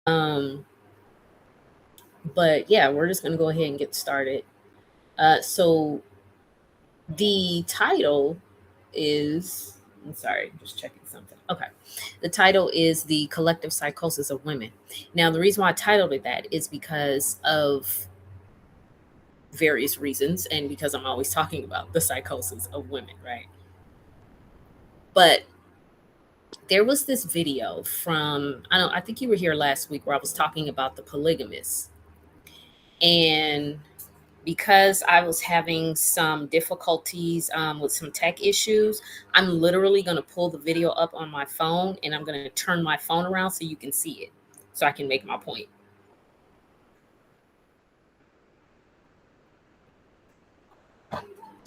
Um, but yeah, we're just gonna go ahead and get started. So the title is, I'm sorry, I'm just checking something. Okay. The title is The Collective Psychosis of Women. Now, the reason why I titled it that is because of various reasons and because I'm always talking about the psychosis of women, right? But there was this video from, I think you were here last week where I was talking about the polygamists. And because I was having some difficulties with some tech issues, I'm literally going to pull the video up on my phone and I'm going to turn my phone around so you can see it, so I can make my point.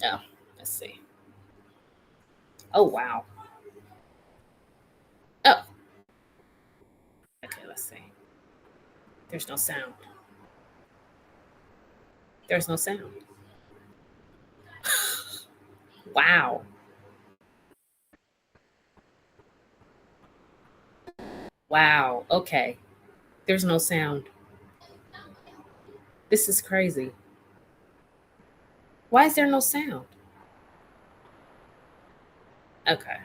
Oh, let's see. Oh, wow. Oh, okay, let's see. There's no sound. There's no sound. Wow. Wow. Okay. There's no sound. This is crazy. Why is there no sound? Okay.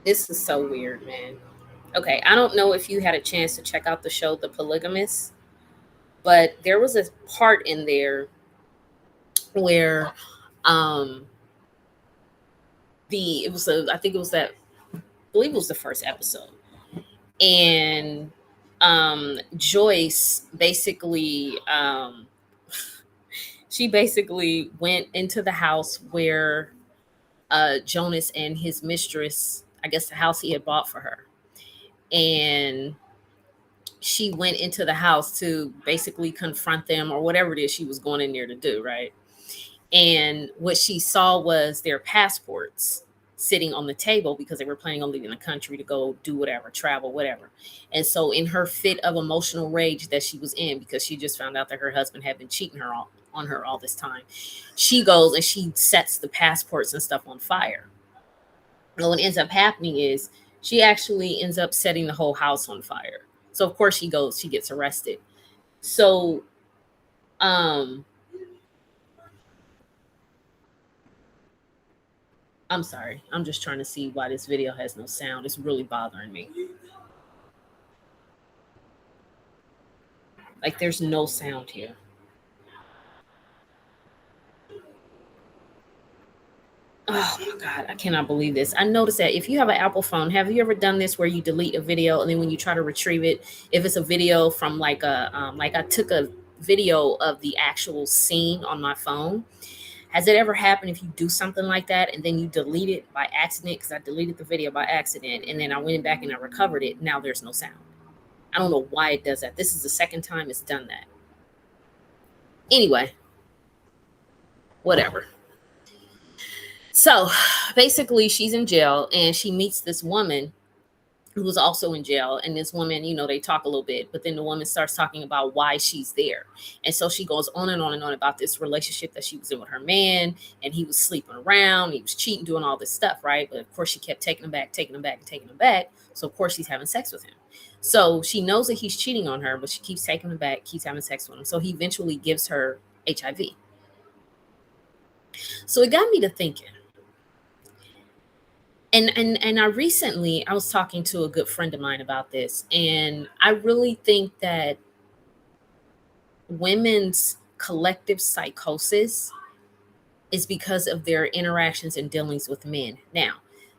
This is so weird, man. Okay, I don't know if you had a chance to check out the show The Polygamist, but there was a part in there where um the it was a I think it was that I believe it was the first episode. And Joyce basically she basically went into the house where Jonas and his mistress, I guess the house he had bought for her. And she went into the house to basically confront them or whatever it is she was going in there to do, right? And what she saw was their passports sitting on the table because they were planning on leaving the country to go do whatever, travel, whatever. And so, in her fit of emotional rage that she was in, because she just found out that her husband had been cheating on her all this time, she goes and she sets the passports and stuff on fire. And what ends up happening is she actually ends up setting the whole house on fire. So of course she gets arrested. So um I'm sorry. I'm just trying to see why this video has no sound. It's really bothering me. Like there's no sound here. Oh my God, I cannot believe this. I noticed that if you have an Apple phone, have you ever done this where you delete a video and then when you try to retrieve it, if it's a video from like I took a video of the actual scene on my phone. Has it ever happened if you do something like that and then you delete it by accident? Because I deleted the video by accident and then I went back and I recovered it. Now there's no sound. I don't know why it does that. This is the second time it's done that. Anyway, whatever. So basically, she's in jail and she meets this woman who was also in jail. And this woman, they talk a little bit, but then the woman starts talking about why she's there. And so she goes on and on and on about this relationship that she was in with her man, and he was sleeping around, he was cheating, doing all this stuff, right? But of course, she kept taking him back, taking him back, and taking him back. So of course, she's having sex with him. So she knows that he's cheating on her, but she keeps taking him back, keeps having sex with him. So he eventually gives her HIV. So it got me to thinking. And I was talking to a good friend of mine about this, and I really think that women's collective psychosis is because of their interactions and dealings with men. Now,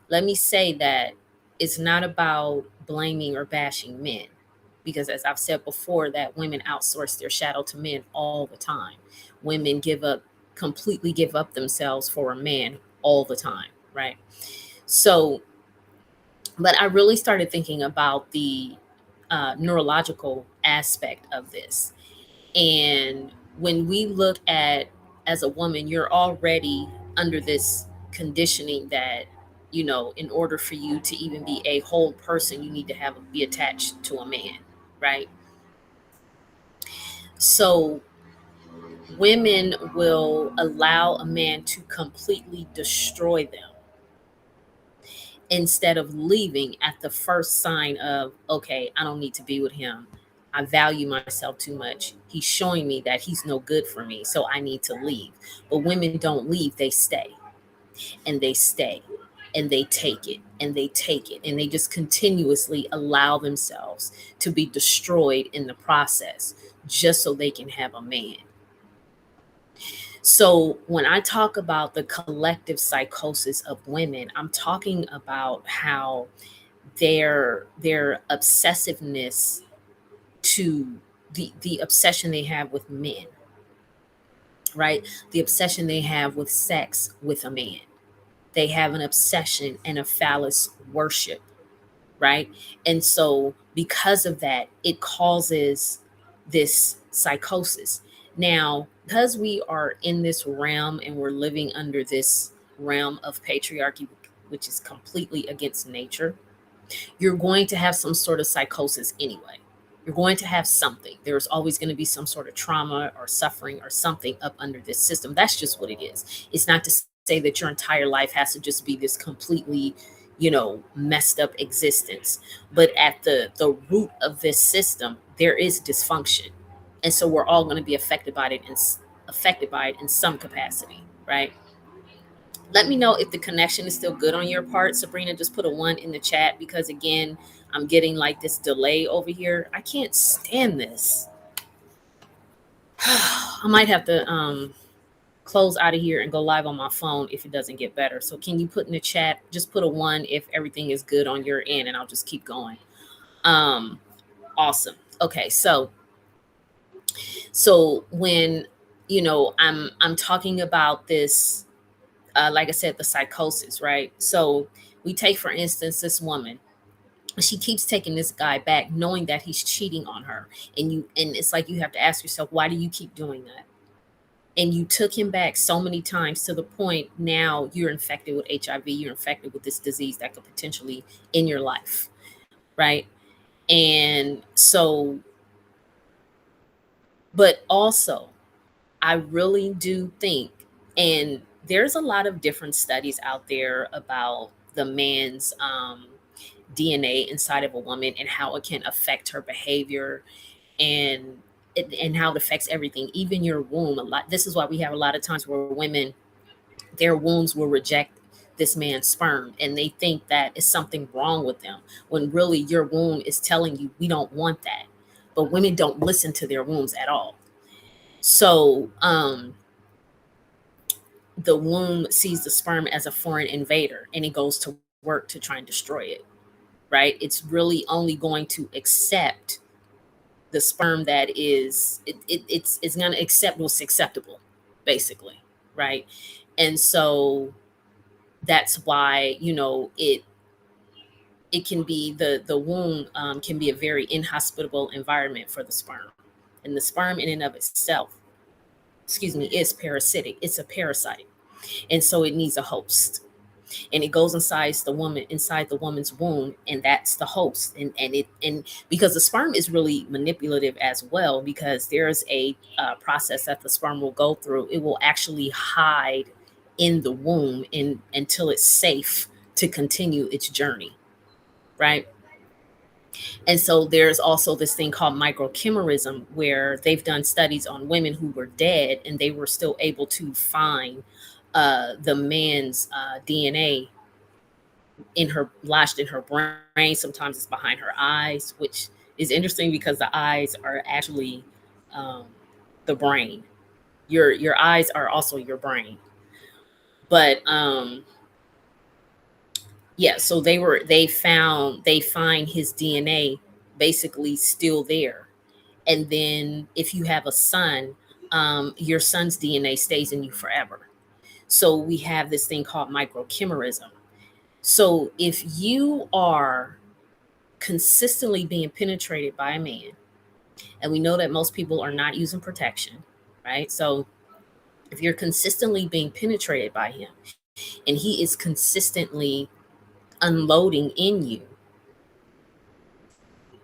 let me say that it's not about blaming or bashing men, because as I've said before, that women outsource their shadow to men all the time. Women completely give up themselves for a man all the time, right? So, but I really started thinking about the neurological aspect of this. And when we look at, as a woman, you're already under this conditioning that, in order for you to even be a whole person, you need to be attached to a man, right? So women will allow a man to completely destroy them. instead of leaving at the first sign of, okay, I don't need to be with him. I value myself too much. He's showing me that he's no good for me, so I need to leave. But women don't leave, they stay and they stay and they take it and they take it and they just continuously allow themselves to be destroyed in the process just so they can have a man. So when I talk about the collective psychosis of women, I'm talking about how their obsessiveness to the obsession they have with men, right? The obsession they have with sex with a man. They have an obsession and a phallus worship, right? And so because of that, it causes this psychosis. Now, because we are in this realm and we're living under this realm of patriarchy, which is completely against nature, you're going to have some sort of psychosis anyway. You're going to have something. There's always going to be some sort of trauma or suffering or something up under this system. That's just what it is. It's not to say that your entire life has to just be this completely, messed up existence. But at the root of this system, there is dysfunction. And so we're all going to be affected by it in some capacity, right? Let me know if the connection is still good on your part. Sabrina, just put a 1 in the chat because, again, I'm getting like this delay over here. I can't stand this. I might have to close out of here and go live on my phone if it doesn't get better. So can you put in the chat, just put a 1 if everything is good on your end, and I'll just keep going. Awesome. Okay, so when I'm talking about this, like I said, the psychosis, right? So we take, for instance, this woman. She keeps taking this guy back, knowing that he's cheating on her. And it's like you have to ask yourself, why do you keep doing that? And you took him back so many times to the point now you're infected with HIV, you're infected with this disease that could potentially end your life, right? And so, but also, I really do think, and there's a lot of different studies out there about the man's DNA inside of a woman and how it can affect her behavior and and how it affects everything, even your womb. A lot. This is why we have a lot of times where women, their wombs will reject this man's sperm and they think that it's something wrong with them when really your womb is telling you we don't want that. But women don't listen to their wombs at all. So the womb sees the sperm as a foreign invader and it goes to work to try and destroy it, right? It's really only going to accept the sperm that it's going to accept what's acceptable, basically, right? And so that's why it can be the womb can be a very inhospitable environment for the sperm, and the sperm in and of itself, excuse me, is parasitic. It's a parasite, and so it needs a host, and it goes inside the woman's womb, and that's the host. And because the sperm is really manipulative as well, because there's a process that the sperm will go through. It will actually hide in the womb until it's safe to continue its journey, right? And so there's also this thing called microchimerism, where they've done studies on women who were dead and they were still able to find the man's DNA lodged in her brain. Sometimes it's behind her eyes, which is interesting because the eyes are actually the brain. Your eyes are also your brain. But yeah, so they find his DNA basically still there. And then if you have a son, your son's DNA stays in you forever. So we have this thing called microchimerism. So if you are consistently being penetrated by a man, and we know that most people are not using protection, right? So if you're consistently being penetrated by him and he is consistently unloading in you,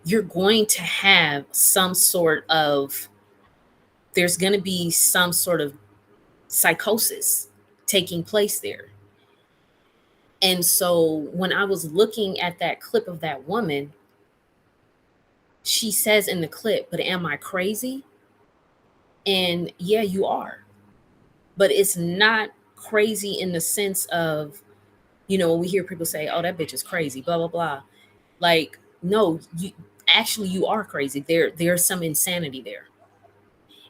you're going to have there's going to be some sort of psychosis taking place there. And so when I was looking at that clip of that woman, she says in the clip, "But am I crazy?" And yeah, you are. But it's not crazy in the sense of, when we hear people say, "Oh, that bitch is crazy," blah blah blah. Like, no, you are crazy. There's some insanity there.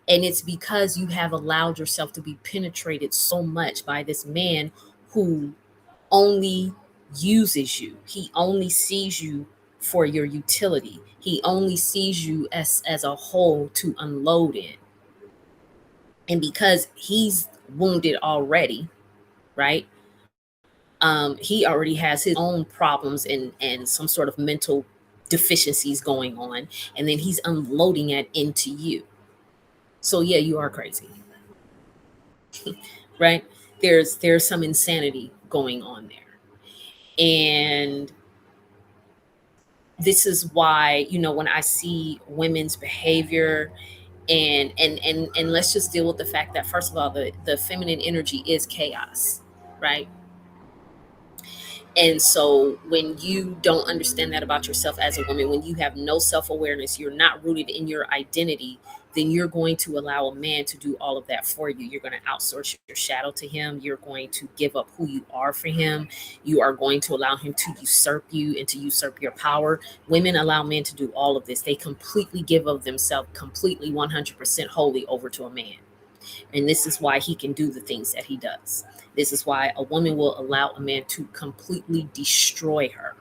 And it's because you have allowed yourself to be penetrated so much by this man who only uses you. He only sees you for your utility. He only sees you as a whole to unload in. And because he's wounded already, right? He already has his own problems and some sort of mental deficiencies going on, and then he's unloading it into you. So yeah, you are crazy, right? There's some insanity going on there. And this is why, when I see women's behavior, and let's just deal with the fact that, first of all, the feminine energy is chaos, right? And so when you don't understand that about yourself as a woman, when you have no self-awareness, you're not rooted in your identity, then you're going to allow a man to do all of that for you. You're going to outsource your shadow to him. You're going to give up who you are for him. You are going to allow him to usurp you and to usurp your power. Women allow men to do all of this. They completely give of themselves, completely 100% wholly over to a man. And this is why he can do the things that he does. This is why a woman will allow a man to completely destroy her,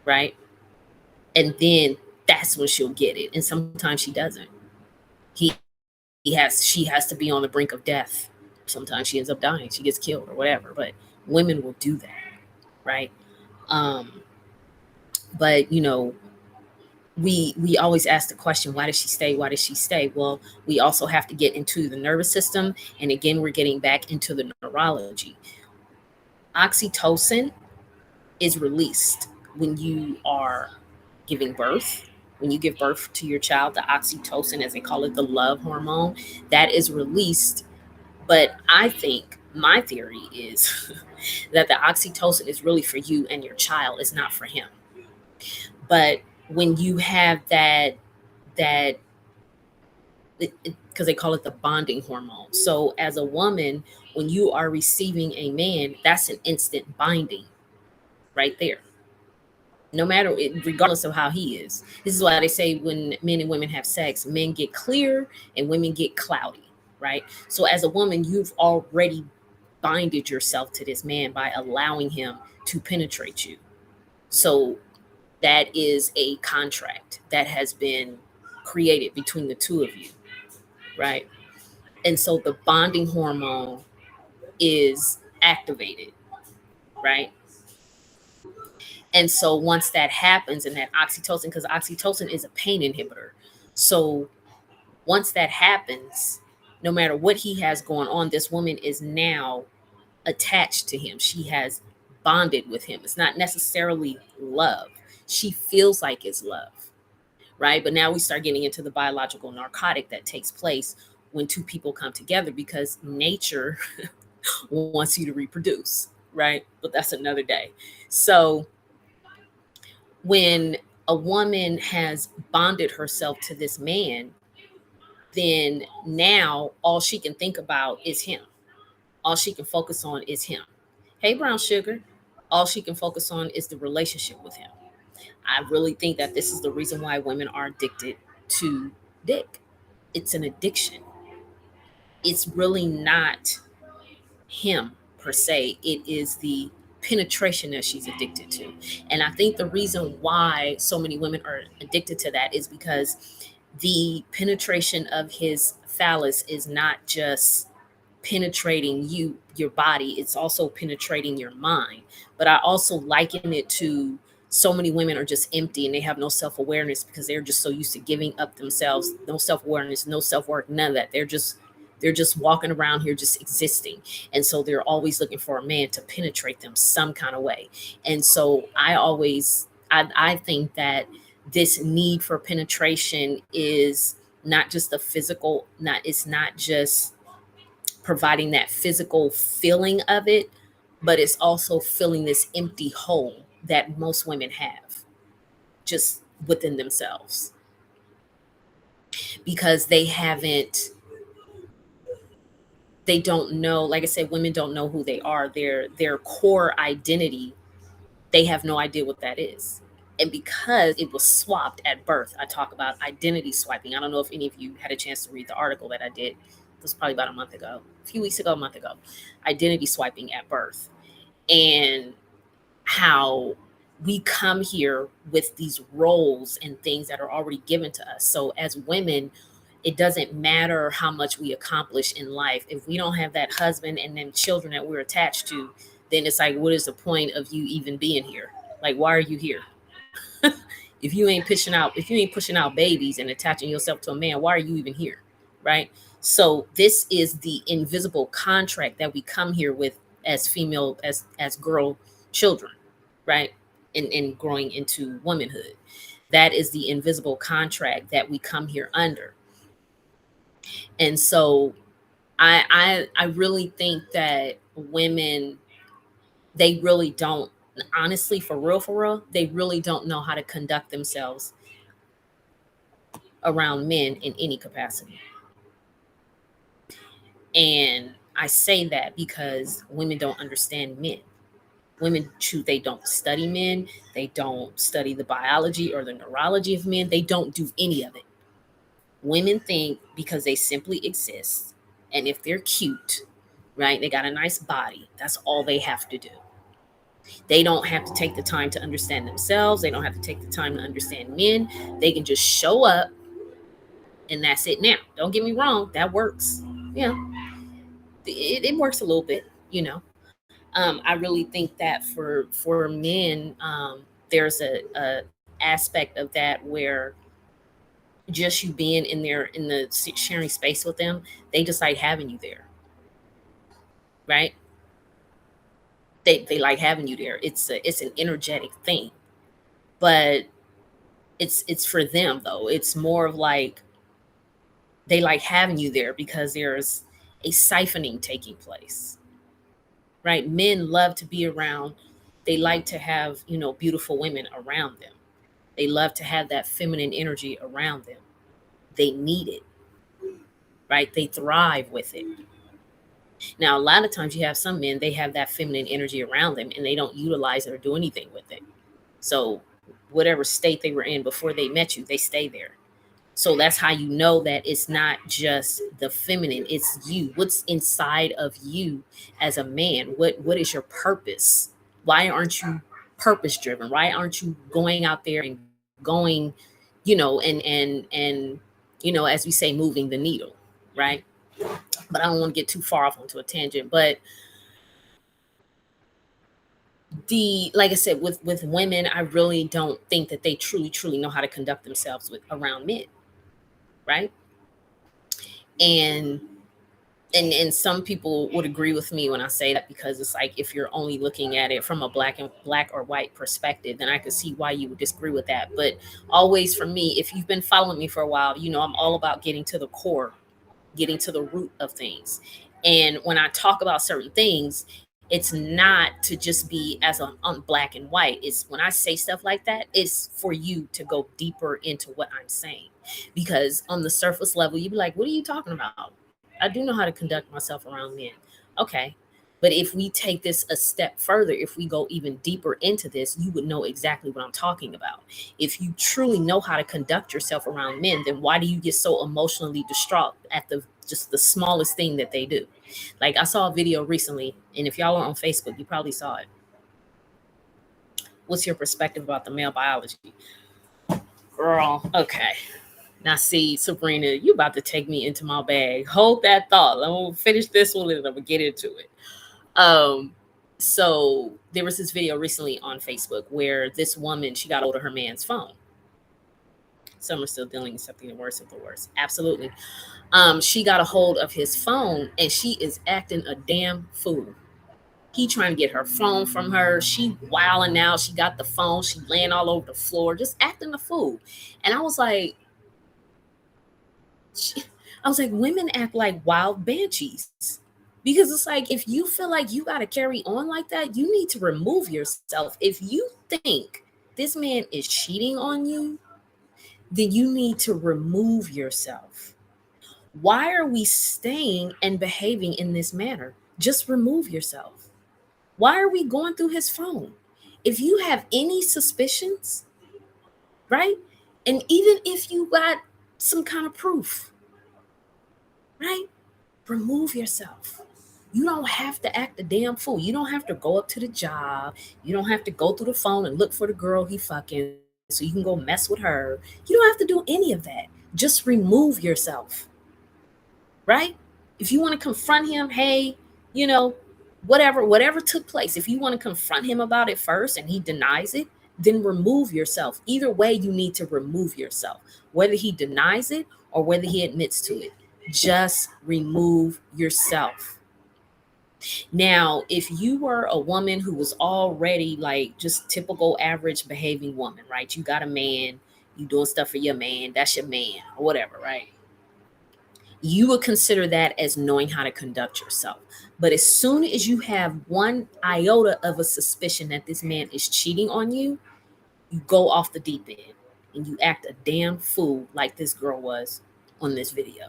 right? And then that's when she'll get it. And sometimes she doesn't. He she has to be on the brink of death. Sometimes she ends up dying. She gets killed or whatever. But women will do that, right? Um, but we always ask the question, why does she stay? Why does she stay? Well, we also have to get into the nervous system. And again, we're getting back into the neurology. Oxytocin is released when you are giving birth. When you give birth to your child, the oxytocin, as they call it, the love hormone, that is released. But I think my theory is that the oxytocin is really for you and your child. It's not for him. But when you have that because they call it the bonding hormone. So as a woman, when you are receiving a man, that's an instant binding right there. No matter, regardless of how he is. This is why they say when men and women have sex, men get clear and women get cloudy, right? So as a woman, you've already binded yourself to this man by allowing him to penetrate you. So that is a contract that has been created between the two of you, right? And so the bonding hormone is activated, right? And so once that happens, and that oxytocin, because oxytocin is a pain inhibitor. So once that happens, no matter what he has going on, this woman is now attached to him. She has bonded with him. It's not necessarily love. She feels like it's love, right? But now we start getting into the biological narcotic that takes place when two people come together, because nature wants you to reproduce, right? But that's another day. So when a woman has bonded herself to this man, then now all she can think about is him. All she can focus on is him. Hey, brown sugar. All she can focus on is the relationship with him. I really think that this is the reason why women are addicted to dick. It's an addiction. It's really not him per se, it is the penetration that she's addicted to. And I think the reason why so many women are addicted to that is because the penetration of his phallus is not just penetrating your body, it's also penetrating your mind. But I also liken it to, so many women are just empty and they have no self-awareness because they're just so used to giving up themselves. No self-awareness, no self-worth, none of that. They're just walking around here just existing. And so they're always looking for a man to penetrate them some kind of way. And so I think that this need for penetration is not just the physical, it's not just providing that physical feeling of it, but it's also filling this empty hole that most women have just within themselves because they don't know, like I said, women don't know who they are, their core identity. They have no idea what that is. And because it was swapped at birth, I talk about identity swiping. I don't know if any of you had a chance to read the article that I did. It was probably about a month ago, a few weeks ago, a month ago. Identity swiping at birth. And how we come here with these roles and things that are already given to us. So as women, it doesn't matter how much we accomplish in life. If we don't have that husband and then children that we're attached to, then it's like, what is the point of you even being here? Like, why are you here? If you ain't pushing out babies and attaching yourself to a man, why are you even here? Right? So this is the invisible contract that we come here with as female, as girl children, right? And growing into womanhood. That is the invisible contract that we come here under. And so I really think that women, they really don't, honestly, for real, they really don't know how to conduct themselves around men in any capacity. And I say that because women don't understand men. Women choose, they don't study men, they don't study the biology or the neurology of men, they don't do any of it. Women think because they simply exist, and if they're cute, right, they got a nice body, that's all they have to do. They don't have to take the time to understand themselves, they don't have to take the time to understand men. They can just show up and that's it. Now, don't get me wrong, that works. Yeah, it works a little bit, you know. I really think that for men, there's a aspect of that where just you being in there in the sharing space with them, they just like having you there, right? They like having you there. It's an energetic thing, but it's for them though. It's more of like they like having you there because there's a siphoning taking place, right? Men love to be around. They like to have, beautiful women around them. They love to have that feminine energy around them. They need it, right? They thrive with it. Now, a lot of times you have some men, they have that feminine energy around them and they don't utilize it or do anything with it. So, whatever state they were in before they met you, they stay there. So that's how you know that it's not just the feminine, it's you. What's inside of you as a man? What is your purpose? Why aren't you purpose driven? Why aren't you going out there and going, and as we say, moving the needle, right? But I don't want to get too far off onto a tangent. But like I said, with women, I really don't think that they truly know how to conduct themselves around men, right? And and some people would agree with me when I say that, because it's like, if you're only looking at it from a black or white perspective, then I could see why you would disagree with that. But always, for me, if you've been following me for a while, I'm all about getting to the core, getting to the root of things. And when I talk about certain things, it's not to just be as on black and white. It's when I say stuff like that, it's for you to go deeper into what I'm saying. Because on the surface level, you'd be like, what are you talking about? I do know how to conduct myself around men. Okay. But if we take this a step further, if we go even deeper into this, you would know exactly what I'm talking about. If you truly know how to conduct yourself around men, then why do you get so emotionally distraught at just the smallest thing that they do? Like, I saw a video recently, and if y'all are on Facebook, you probably saw it. What's your perspective about the male biology? Girl, okay. Now, see, Sabrina, you about to take me into my bag. Hold that thought. I'm gonna finish this one and I'm gonna get into it. So there was this video recently on Facebook where this woman, she got hold of her man's phone. Some are still dealing with something the worst of the worst. Absolutely. She got a hold of his phone and she is acting a damn fool. He trying to get her phone from her. She wilding out. She got the phone. She laying all over the floor, just acting a fool. And I was like, women act like wild banshees. Because it's like, if you feel like you got to carry on like that, you need to remove yourself. If you think this man is cheating on you, then you need to remove yourself. Why are we staying and behaving in this manner? Just remove yourself. Why are we going through his phone? If you have any suspicions, right? And even if you got some kind of proof, right? Remove yourself. You don't have to act a damn fool. You don't have to go up to the job. You don't have to go through the phone and look for the girl he fucking so you can go mess with her. You don't have to do any of that. Just remove yourself. Right? If you want to confront him, hey, you know, whatever took place, if you want to confront him about it first and he denies it, then remove yourself. Either way, you need to remove yourself, whether he denies it or whether he admits to it. Just remove yourself. Now, if you were a woman who was already like just typical average behaving woman, right? You got a man, you doing stuff for your man, that's your man, or whatever, right? You would consider that as knowing how to conduct yourself. But as soon as you have one iota of a suspicion that this man is cheating on you, you go off the deep end and you act a damn fool like this girl was on this video.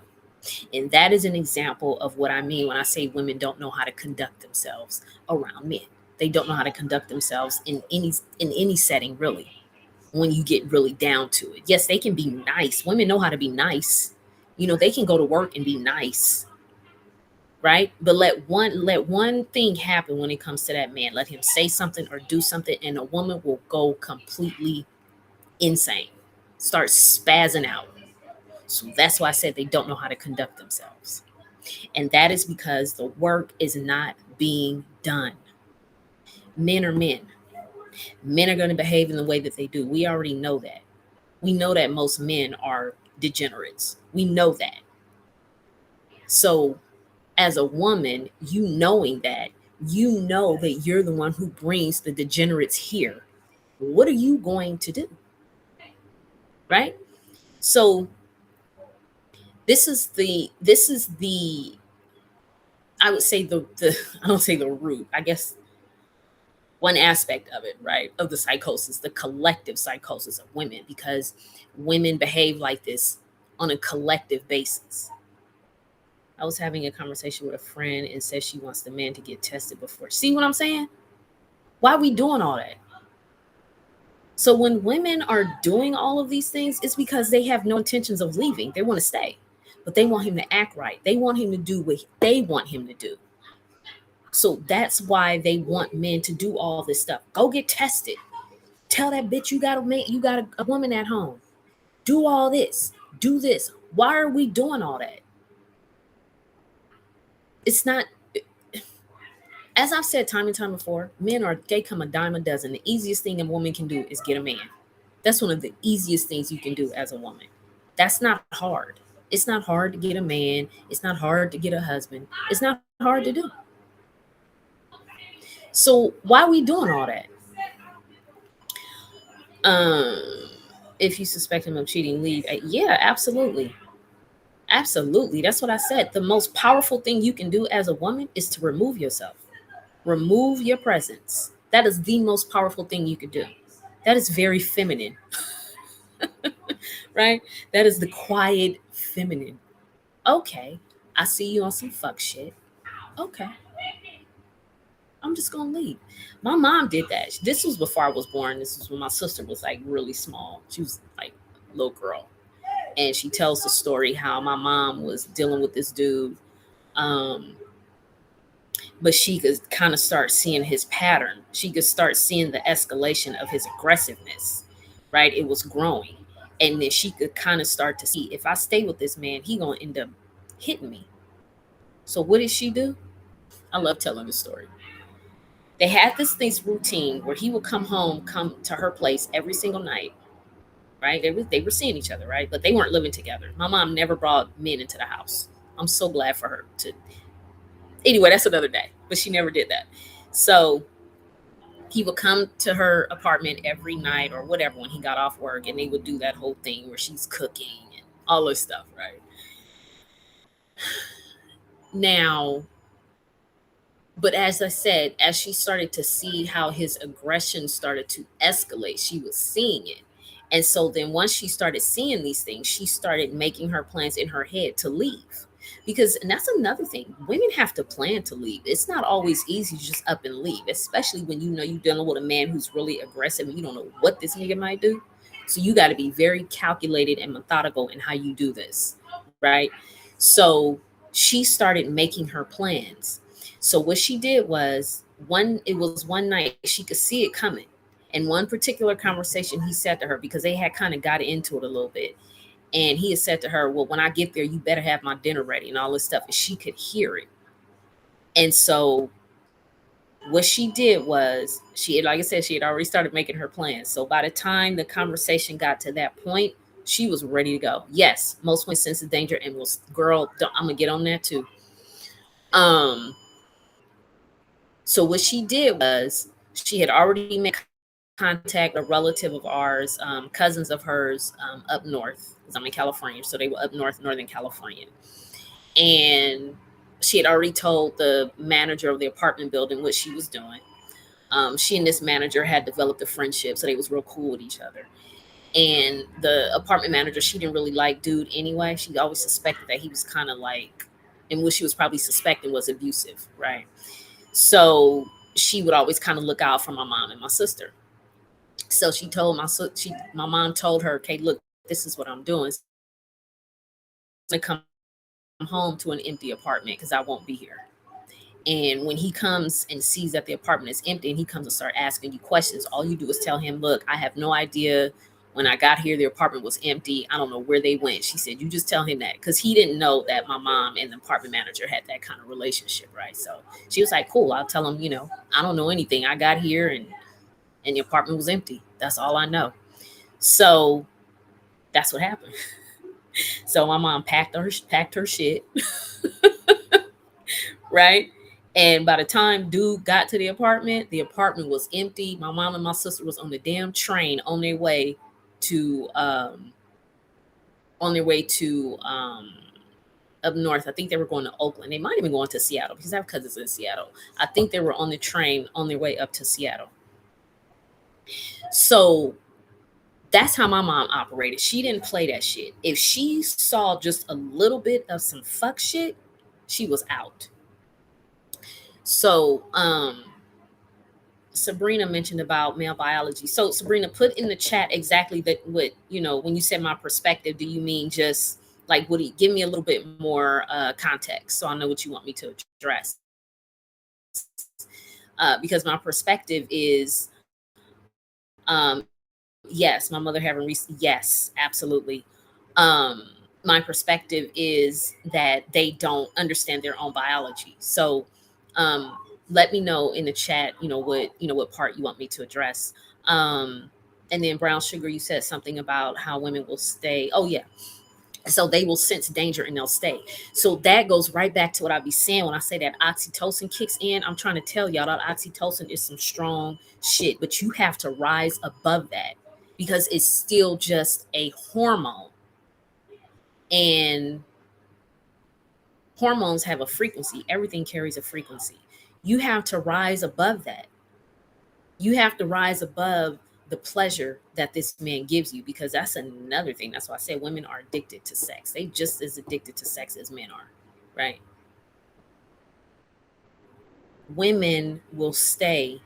And that is an example of what I mean when I say women don't know how to conduct themselves around men. They don't know how to conduct themselves in any setting, really, when you get really down to it. Yes, they can be nice. Women know how to be nice. You know, they can go to work and be nice, right? But let one thing happen when it comes to that man. Let him say something or do something, and a woman will go completely insane, start spazzing out. So that's why I said they don't know how to conduct themselves. And that is because the work is not being done. Men are men. Men are going to behave in the way that they do. We already know that. We know that most men are degenerates. We know that. So, as a woman, you knowing that, you know that you're the one who brings the degenerates here. What are you going to do? Right? So, this is the I would say the I don't say the root, I guess one aspect of it, right? Of the psychosis, the collective psychosis of women, because women behave like this on a collective basis. I was having a conversation with a friend and said she wants the man to get tested before. See what I'm saying? Why are we doing all that? So when women are doing all of these things, it's because they have no intentions of leaving. They want to stay, but they want him to act right. They want him to do what they want him to do. So that's why they want men to do all this stuff. Go get tested. Tell that bitch you got a woman at home. Do all this. Do this. Why are we doing all that? It's not, as I've said time and time before, they come a dime a dozen. The easiest thing a woman can do is get a man. That's one of the easiest things you can do as a woman. That's not hard. It's not hard to get a man. It's not hard to get a husband. It's not hard to do. So why are we doing all that? If you suspect him of cheating, leave. Yeah, absolutely. Absolutely. That's what I said. The most powerful thing you can do as a woman is to remove yourself. Remove your presence. That is the most powerful thing you could do. That is very feminine. Right? That is the quiet feminine. Okay. I see you on some fuck shit. Okay. I'm just gonna leave. My mom did that. This was before I was born. This was when my sister was like really small. She was like a little girl. And she tells the story how my mom was dealing with this dude. But she could kind of start seeing his pattern. She could start seeing the escalation of his aggressiveness, right? It was growing. And then she could kind of start to see, if I stay with this man, he gonna end up hitting me. So what did she do? I love telling the story. They had this routine where he would come to her place every single night, right? They were seeing each other, right? But they weren't living together. My mom never brought men into the house. I'm so glad for her to. Anyway, that's another day, but she never did that. So he would come to her apartment every night or whatever when he got off work, and they would do that whole thing where she's cooking and all this stuff, right? Now, But as I said, as she started to see how his aggression started to escalate, she was seeing it. And so then once she started seeing these things, she started making her plans in her head to leave. Because, and that's another thing, women have to plan to leave. It's not always easy to just up and leave, especially when you know you're dealing with a man who's really aggressive and you don't know what this nigga might do. So you got to be very calculated and methodical in how you do this, right? So she started making her plans. So what she did was, one night she could see it coming. In one particular conversation, he said to her, because they had kind of got into it a little bit, and he had said to her, well, when I get there, you better have my dinner ready and all this stuff. And she could hear it. And so what she did was, she had, like I said, she had already started making her plans. So by the time the conversation got to that point, she was ready to go. Yes, most women sense the danger and was, girl, I'm gonna get on that too. Um, so what she did was, she had already made contact a relative of ours, cousins of hers, up north, because I'm in California. So they were up north, Northern California. And she had already told the manager of the apartment building what she was doing. She and this manager had developed a friendship, so they was real cool with each other. And the apartment manager, she didn't really like dude anyway. She always suspected that he was kind of like, and what she was probably suspecting was abusive, right? So she would always kind of look out for my mom and my sister. So she told my mom told her, okay, look, this is what I'm doing. I'm gonna come home to an empty apartment because I won't be here. And when he comes and sees that the apartment is empty and he comes and start asking you questions, all you do is tell him, look, I have no idea. When I got here, the apartment was empty. I don't know where they went. She said, you just tell him that, because he didn't know that my mom and the apartment manager had that kind of relationship, right? So she was like, cool, I'll tell him, I don't know anything. I got here and the apartment was empty. That's all I know. So that's what happened. So my mom packed her shit, right? And by the time dude got to the apartment was empty. My mom and my sister was on the damn train to on their way to up north. I think they were going to Oakland. They might even going to Seattle because I have cousins in Seattle. I think they were on the train on their way up to Seattle. So that's how my mom operated. She didn't play that shit. If she saw just a little bit of some fuck shit, she was out. So Sabrina mentioned about male biology. So Sabrina, put in the chat exactly that, what, when you said my perspective, do you mean just like, would he give me a little bit more context so I know what you want me to address? Because my perspective is, yes, my mother having yes, absolutely. My perspective is that they don't understand their own biology. So let me know in the chat, what part you want me to address. And then Brown Sugar, you said something about how women will stay. Oh yeah. So they will sense danger and they'll stay. So that goes right back to what I be saying when I say that oxytocin kicks in. I'm trying to tell y'all that oxytocin is some strong shit, but you have to rise above that because it's still just a hormone. And hormones have a frequency. Everything carries a frequency. You have to rise above that. You have to rise above the pleasure that this man gives you, because that's another thing. That's why I say women are addicted to sex. They just as addicted to sex as men are, right? Women will stay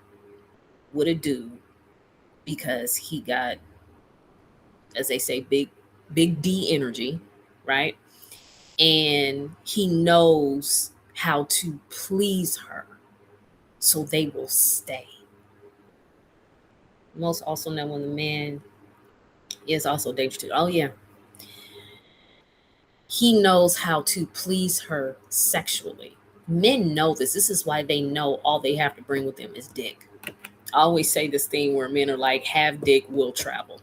with a dude because he got, as they say, big D energy, right? And he knows how to please her, so they will stay. Most also know when the man is also dangerous too. Oh yeah. He knows how to please her sexually. Men know this. This is why they know all they have to bring with them is dick. I always say this thing where men are like, have dick, will travel.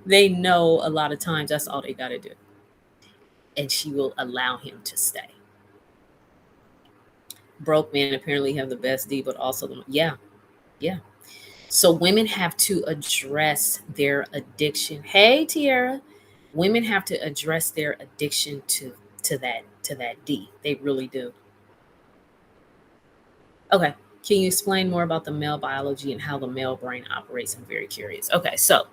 They know a lot of times that's all they got to do. And she will allow him to stay. Broke men apparently have the best D, but also, yeah. So women have to address their addiction. Hey, Tiara. Women have to address their addiction to that to that D. They really do. Okay. Can you explain more about the male biology and how the male brain operates? I'm very curious. Okay. So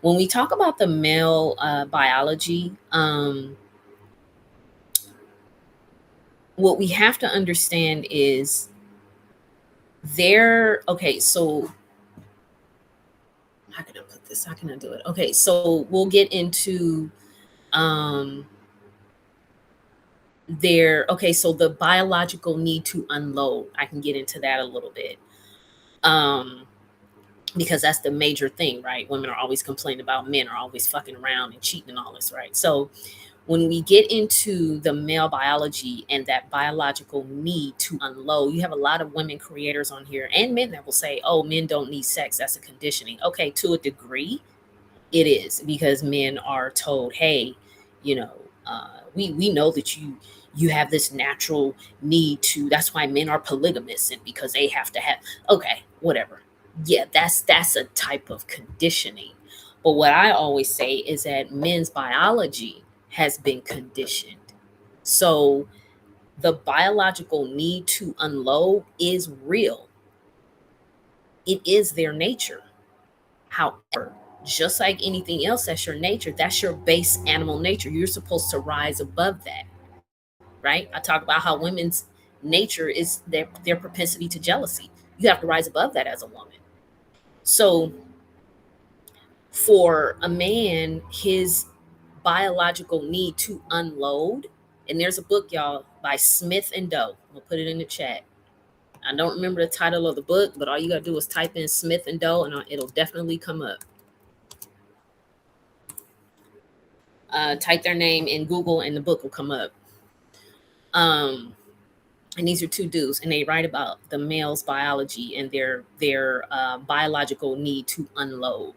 when we talk about the male biology, what we have to understand is okay, so how can I put this? How can I do it? Okay, so we'll get into um okay, so the biological need to unload. I can get into that a little bit. Um because that's the major thing, right? Women are always complaining about men are always fucking around and cheating and all this, right? So when we get into the male biology and that biological need to unload, you have a lot of women creators on here and men that will say, oh, men don't need sex. That's a conditioning. Okay, to a degree, it is because men are told, hey, you know, we know that you have this natural need to. That's why men are polygamous and because they have to have. Okay, whatever. Yeah, that's a type of conditioning. But what I always say is that men's biology has been conditioned. So the biological need to unload is real. It is their nature. However, just like anything else, that's your nature. That's your base animal nature. You're supposed to rise above that, right? I talk about how women's nature is their propensity to jealousy. You have to rise above that as a woman. So for a man, his biological need to unload, and there's a book, y'all, by Smith and Doe. We'll put it in the chat. I don't remember the title of the book, but all you gotta do is type in Smith and Doe, and it'll definitely come up. Type their name in Google, and the book will come up. And these are two dudes, and they write about the male's biology and their biological need to unload.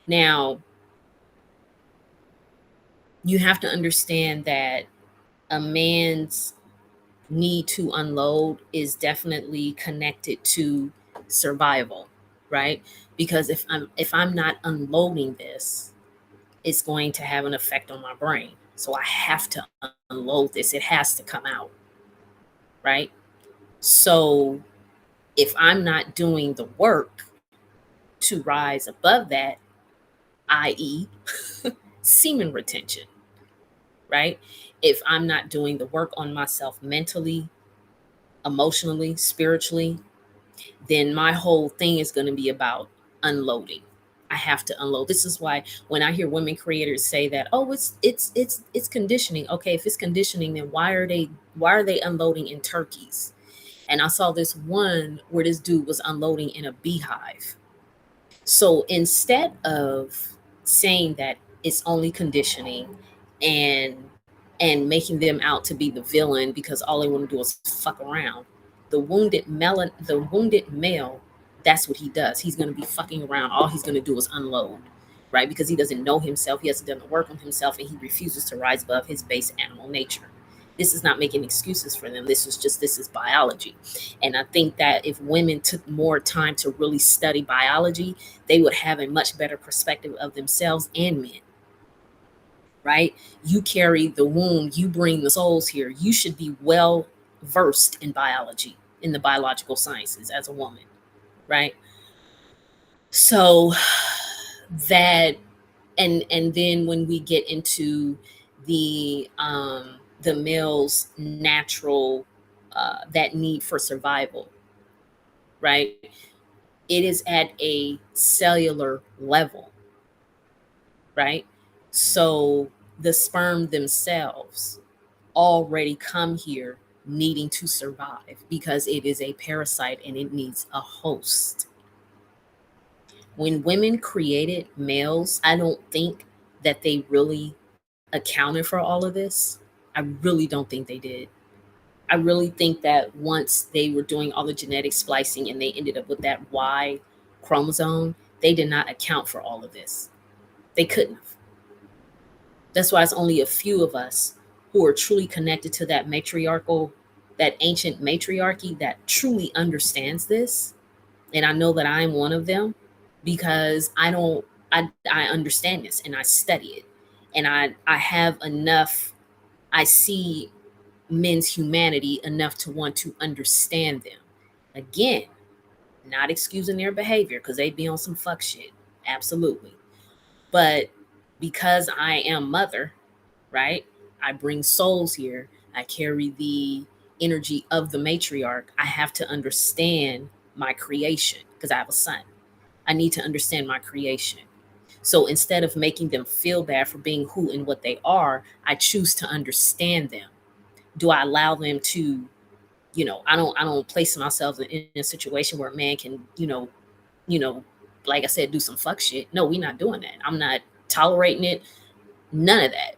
Now, you have to understand that a man's need to unload is definitely connected to survival, right? Because if I'm not unloading this, it's going to have an effect on my brain. So I have to unload this. It has to come out, right? So if I'm not doing the work to rise above that, i.e., semen retention, right? If I'm not doing the work on myself mentally, emotionally, spiritually, then my whole thing is going to be about unloading. I have to unload. This is why when I hear women creators say that, oh, it's conditioning. Okay, if it's conditioning, then why are they unloading in turkeys? And I saw this one where this dude was unloading in a beehive. So instead of saying that it's only conditioning and making them out to be the villain because all they want to do is fuck around, the wounded male, that's what he does. He's going to be fucking around. All he's going to do is unload, right? Because he doesn't know himself. He hasn't done the work on himself, and he refuses to rise above his base animal nature. This is not making excuses for them. This is biology. And I think that if women took more time to really study biology, they would have a much better perspective of themselves and men, right? You carry the womb, you bring the souls here. You should be well versed in biology, in the biological sciences as a woman, right? So that and then when we get into the male's natural that need for survival, right? It is at a cellular level, right? So the sperm themselves already come here needing to survive because it is a parasite and it needs a host. When women created males, I don't think that they really accounted for all of this. I really don't think they did. I really think that once they were doing all the genetic splicing and they ended up with that Y chromosome, they did not account for all of this. They couldn't have. That's why it's only a few of us who are truly connected to that ancient matriarchy that truly understands this. And I know that I'm one of them because I understand this and I study it. And I have enough, I see men's humanity enough to want to understand them. Again, not excusing their behavior because they be on some fuck shit. Absolutely. But because I am mother, right? I bring souls here. I carry the energy of the matriarch. I have to understand my creation because I have a son. I need to understand my creation. So instead of making them feel bad for being who and what they are, I choose to understand them. Do I allow them to, I don't place myself in a situation where a man can, you know, like I said, do some fuck shit. No, we're not doing that. I'm not tolerating it. None of that.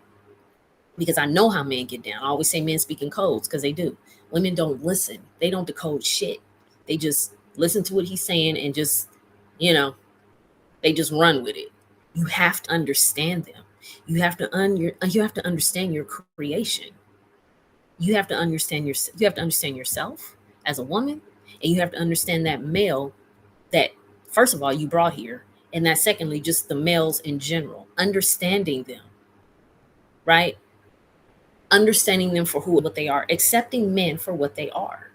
Because I know how men get down. I always say men speak in codes because they do. Women don't listen. They don't decode shit. They just listen to what he's saying and just, you know, they just run with it. You have to understand them. You have to understand your creation. You have to understand yourself as a woman, and you have to understand that male that first of all you brought here, and that secondly just the males in general, understanding them, right? Understanding them for who what they are, accepting men for what they are.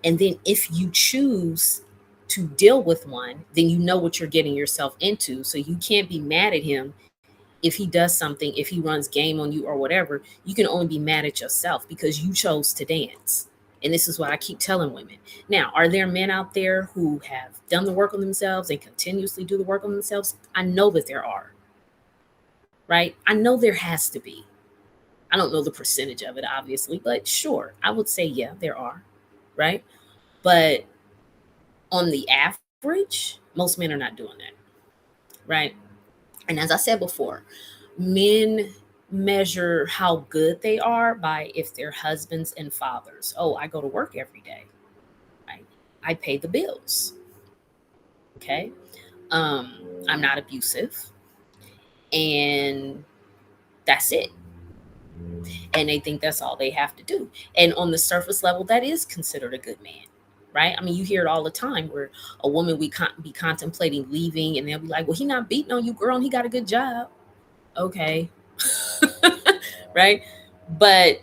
And then if you choose to deal with one, then you know what you're getting yourself into. So you can't be mad at him if he does something, if he runs game on you or whatever. You can only be mad at yourself because you chose to dance. And this is what I keep telling women. Now, are there men out there who have done the work on themselves and continuously do the work on themselves? I know that there are, right? I know there has to be. I don't know the percentage of it, obviously, but sure, I would say, yeah, there are, right? But on the average, most men are not doing that, right? And as I said before, men measure how good they are by if they're husbands and fathers. Oh, I go to work every day, right? I pay the bills, okay? I'm not abusive, and that's it. And they think that's all they have to do. And on the surface level, that is considered a good man, right? I mean, you hear it all the time where a woman we be contemplating leaving, and they'll be like, "Well, he not beating on you, girl, and he got a good job." Okay, right? But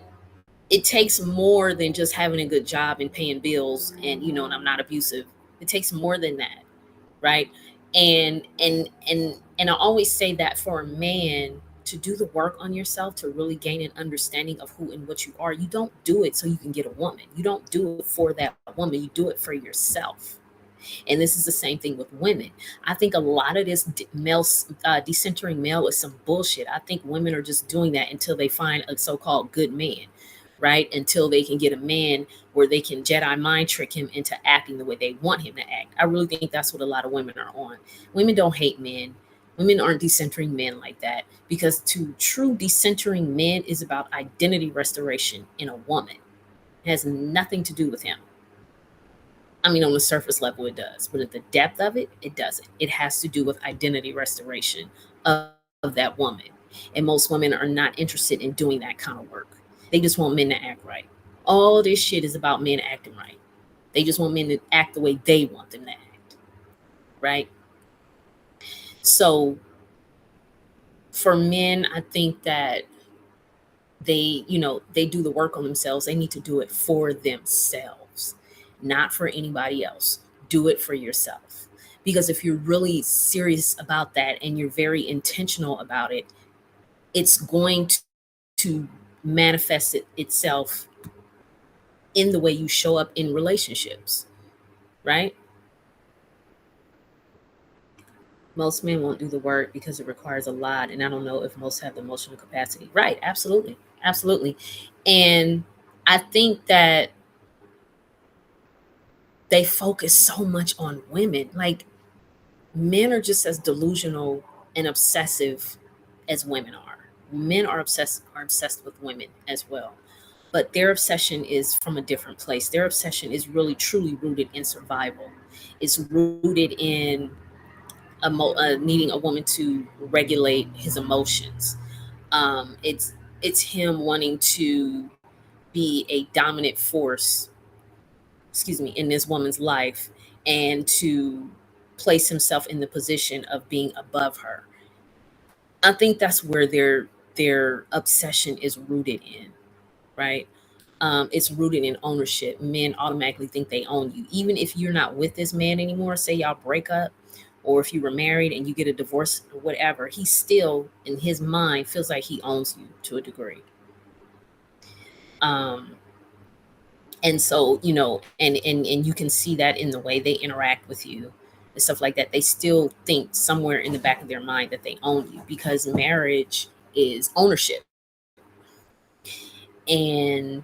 it takes more than just having a good job and paying bills, and I'm not abusive. It takes more than that, right? And I always say that for a man to do the work on yourself, to really gain an understanding of who and what you are, you don't do it so you can get a woman. You don't do it for that woman. You do it for yourself. And this is the same thing with women. I think a lot of this male, decentering male is some bullshit. I think women are just doing that until they find a so-called good man, right? Until they can get a man where they can Jedi mind trick him into acting the way they want him to act. I really think that's what a lot of women are on. Women don't hate men. Women aren't decentering men like that, because to true decentering men is about identity restoration in a woman. It has nothing to do with him. I mean, on the surface level, it does, but at the depth of it, it doesn't. It has to do with identity restoration of that woman. And most women are not interested in doing that kind of work. They just want men to act right. All this shit is about men acting right. They just want men to act the way they want them to act, right? So for men, I think that they do the work on themselves. They need to do it for themselves, not for anybody else. Do it for yourself. Because if you're really serious about that and you're very intentional about it, it's going to manifest itself in the way you show up in relationships, right? Most men won't do the work because it requires a lot. And I don't know if most have the emotional capacity. Right. Absolutely. Absolutely. And I think that they focus so much on women. Like, men are just as delusional and obsessive as women are. Men are obsessed with women as well. But their obsession is from a different place. Their obsession is really truly rooted in survival. It's rooted in needing a woman to regulate his emotions. It's him wanting to be a dominant force, in this woman's life, and to place himself in the position of being above her. I think that's where their obsession is rooted in, right? It's rooted in ownership. Men automatically think they own you. Even if you're not with this man anymore, say y'all break up, or if you were married and you get a divorce or whatever, he still, in his mind, feels like he owns you to a degree. Um, and so, and you can see that in the way they interact with you and stuff like that. They still think somewhere in the back of their mind that they own you, because marriage is ownership. And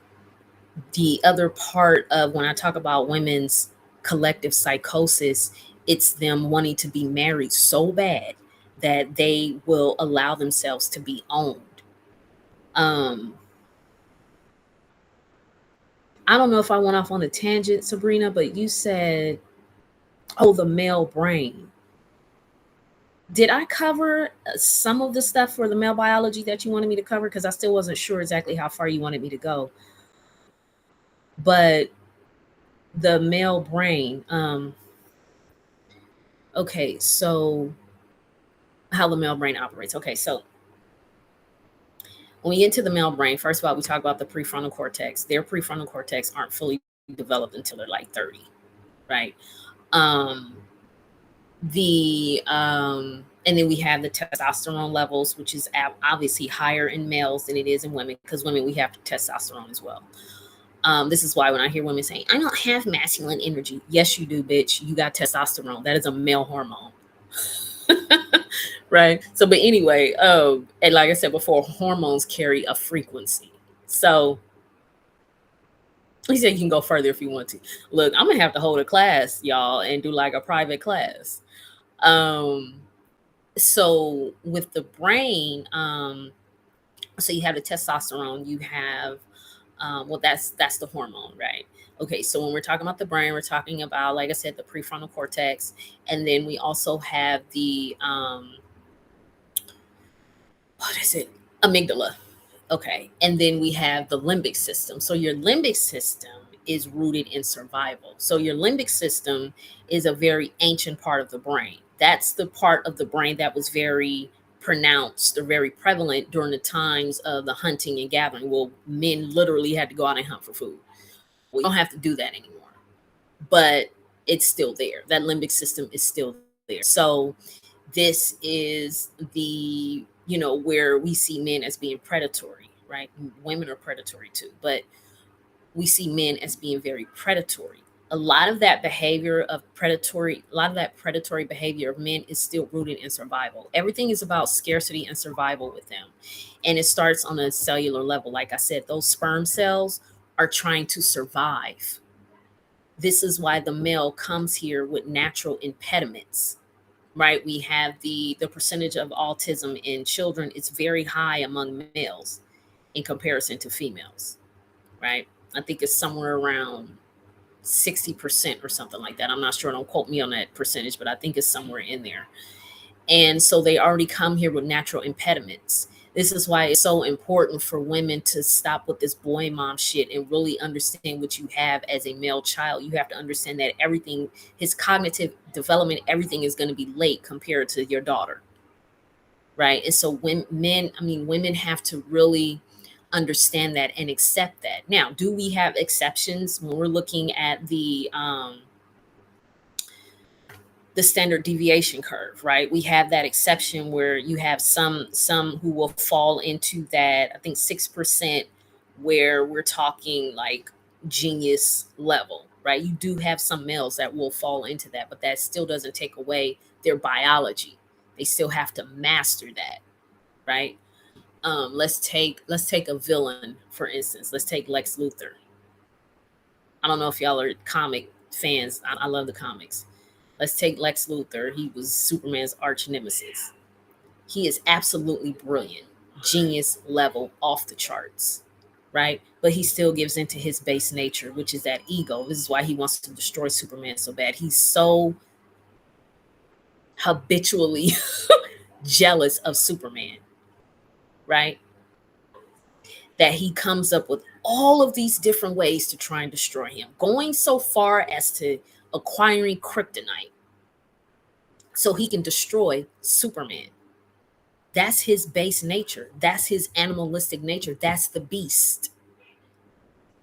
the other part of when I talk about women's collective psychosis, it's them wanting to be married so bad that they will allow themselves to be owned. Um, I don't know if I went off on a tangent, Sabrina, but you said, oh, the male brain. Did I cover some of the stuff for the male biology that you wanted me to cover? Because I still wasn't sure exactly how far you wanted me to go. But the male brain, okay, so how the male brain operates. Okay, so when we get into the male brain, first of all, we talk about the prefrontal cortex. Their prefrontal cortex aren't fully developed until they're like 30, right? Um, and then we have the testosterone levels, which is obviously higher in males than it is in women, because women, we have testosterone as well. This is why when I hear women saying, I don't have masculine energy. Yes, you do, bitch. You got testosterone. That is a male hormone. Right. So, but anyway, and like I said before, hormones carry a frequency. So he said you can go further if you want to. Look, I'm gonna have to hold a class, y'all, and do like a private class. So with the brain, so you have the testosterone, you have well, that's the hormone, right? Okay, so when we're talking about the brain, we're talking about, like I said, the prefrontal cortex, and then we also have the what is it? Amygdala. Okay, and then we have the limbic system. So your limbic system is rooted in survival. So your limbic system is a very ancient part of the brain. That's the part of the brain that was very pronounced or very prevalent during the times of the hunting and gathering. Well, men literally had to go out and hunt for food. We don't have to do that anymore, but it's still there. That limbic system is still there. So this is the, where we see men as being predatory, right? Women are predatory too, but we see men as being very predatory. A lot of that predatory behavior of men is still rooted in survival. Everything is about scarcity and survival with them. And it starts on a cellular level. Like I said, those sperm cells are trying to survive. This is why the male comes here with natural impediments, right? We have the percentage of autism in children, it's very high among males in comparison to females, right? I think it's somewhere around 60% or something like that. I'm not sure, don't quote me on that percentage, but I think it's somewhere in there. And so they already come here with natural impediments. This is why it's so important for women to stop with this boy mom shit and really understand what you have as a male child. You have to understand that everything, his cognitive development, everything is going to be late compared to your daughter. Right. And so when women have to really understand that and accept that. Now, do we have exceptions when we're looking at the standard deviation curve, right? We have that exception where you have some who will fall into that, I think 6%, where we're talking like genius level, right? You do have some males that will fall into that, but that still doesn't take away their biology. They still have to master that, right? Let's take a villain, for instance. Let's take Lex Luthor. I don't know if y'all are comic fans. I love the comics. Let's take Lex Luthor. He was Superman's arch nemesis. He is absolutely brilliant, genius level, off the charts, right? But he still gives into his base nature, which is that ego. This is why he wants to destroy Superman so bad. He's so habitually jealous of Superman, right? That he comes up with all of these different ways to try and destroy him, going so far as to acquiring kryptonite so he can destroy Superman. That's his base nature. That's his animalistic nature. That's the beast.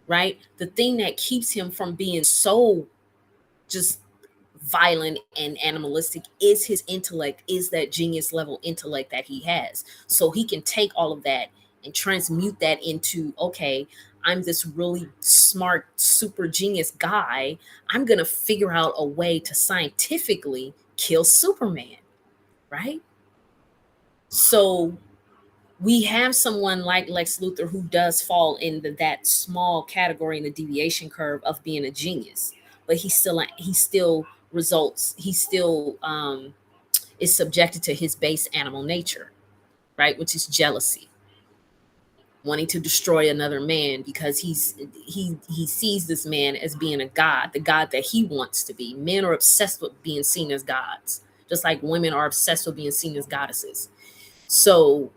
right? The thing that keeps him from being so just violent and animalistic is his intellect, is that genius level intellect that he has. So he can take all of that and transmute that into, okay, I'm this really smart, super genius guy. I'm going to figure out a way to scientifically kill Superman, right? So we have someone like Lex Luthor who does fall into that small category in the deviation curve of being a genius, but he still results. He still is subjected to his base animal nature, right, which is jealousy, wanting to destroy another man because he sees this man as being a god, the god that he wants to be. Men are obsessed with being seen as gods, just like women are obsessed with being seen as goddesses. So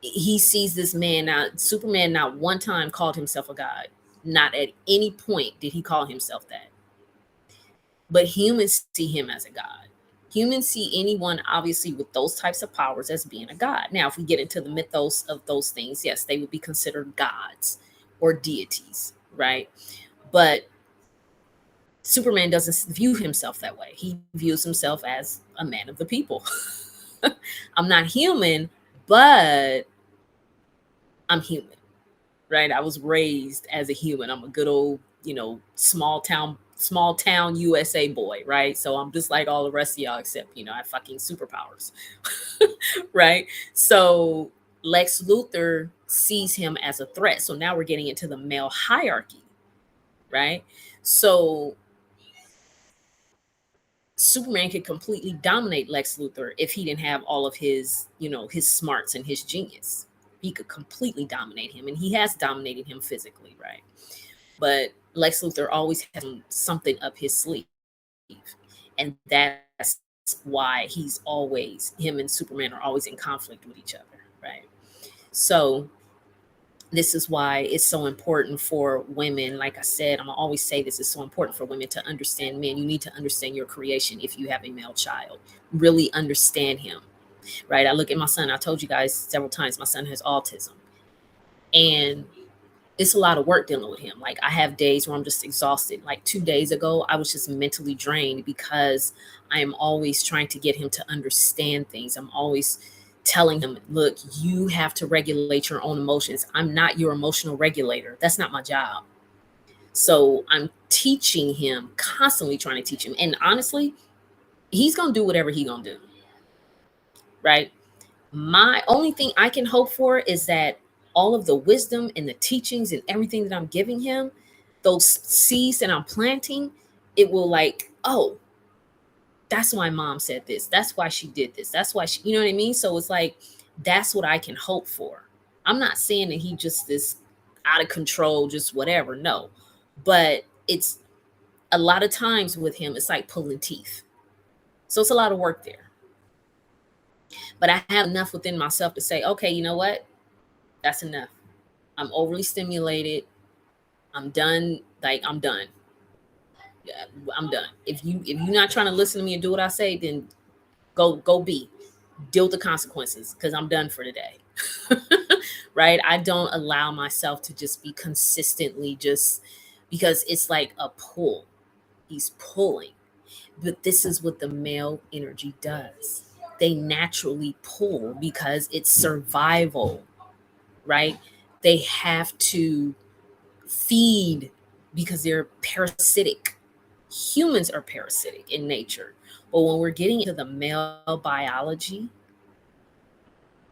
he sees this man. Now Superman not one time called himself a god, not at any point did he call himself that, but humans see him as a god. Humans see anyone obviously with those types of powers as being a god. Now if we get into the mythos of those things, yes, they would be considered gods or deities, right? But Superman doesn't view himself that way. He views himself as a man of the people. I'm not human, but I'm human, right? I was raised as a human. I'm a good old, small town USA boy, right? So I'm just like all the rest of y'all, except, I have fucking superpowers, right? So Lex Luthor sees him as a threat. So now we're getting into the male hierarchy, right? So Superman could completely dominate Lex Luthor if he didn't have all of his, his smarts and his genius. He could completely dominate him, and he has dominated him physically, right? But Lex Luthor always has something up his sleeve, and that's why him and Superman are always in conflict with each other, right? So this is why it's so important for women. Like I said, I'm gonna always say this is so important for women to understand men. You need to understand your creation. If you have a male child, really understand him, right? I look at my son. I told you guys several times, my son has autism, and it's a lot of work dealing with him. Like I have days where I'm just exhausted. Like 2 days ago, I was just mentally drained because I am always trying to get him to understand things. I'm always telling him, look, you have to regulate your own emotions. I'm not your emotional regulator. That's not my job. So I'm teaching him, constantly trying to teach him. And honestly, he's going to do whatever he's going to do. Right? My only thing I can hope for is that all of the wisdom and the teachings and everything that I'm giving him, those seeds that I'm planting, it will like, oh, that's why mom said this. That's why she did this. That's why you know what I mean? So it's like, that's what I can hope for. I'm not saying that he just is out of control, just whatever. No, but it's a lot of times with him, it's like pulling teeth. So it's a lot of work there. But I have enough within myself to say, okay, you know what? That's enough. I'm overly stimulated. I'm done. Like I'm done. Yeah, I'm done. If you're not trying to listen to me and do what I say, then go deal with the consequences, because I'm done for today. Right? I don't allow myself to just be consistently just because it's like a pull. He's pulling. But this is what the male energy does. They naturally pull because it's survival, right? They have to feed because they're parasitic. Humans are parasitic in nature. But when we're getting into the male biology,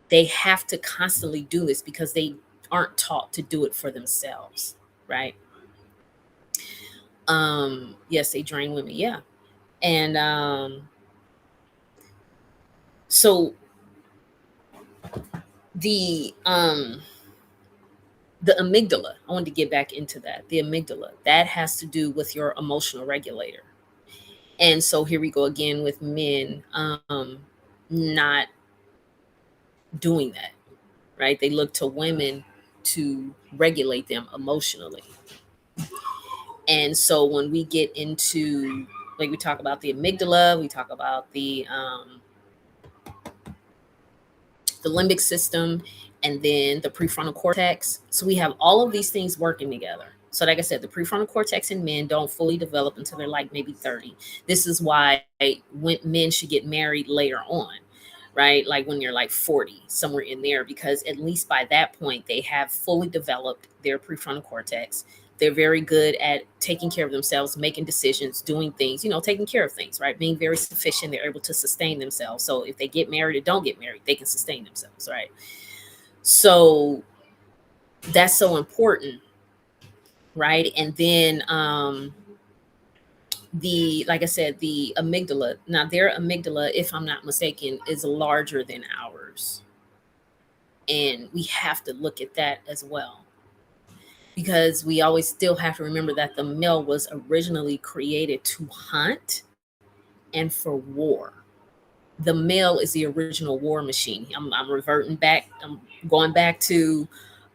they have to constantly do this because they aren't taught to do it for themselves, right? Yes, they drain women, yeah. And so the amygdala, I wanted to get back into that. The amygdala, that has to do with your emotional regulator. And so here we go again with men not doing that, right? They look to women to regulate them emotionally. And so when we get into, like, we talk about the amygdala, we talk about the limbic system, and then the prefrontal cortex. So we have all of these things working together. So, like I said, the prefrontal cortex in men don't fully develop until they're like maybe 30. This is why when men should get married later on, right? Like when you're like 40, somewhere in there, because at least by that point, they have fully developed their prefrontal cortex. They're very good at taking care of themselves, making decisions, doing things, taking care of things, right? Being very sufficient. They're able to sustain themselves. So if they get married or don't get married, they can sustain themselves, right? So that's so important, right? And then the like I said, the amygdala. Now their amygdala, if I'm not mistaken, is larger than ours. And we have to look at that as well. Because we always still have to remember that the male was originally created to hunt and for war. The male is the original war machine. I'm reverting back. I'm going back to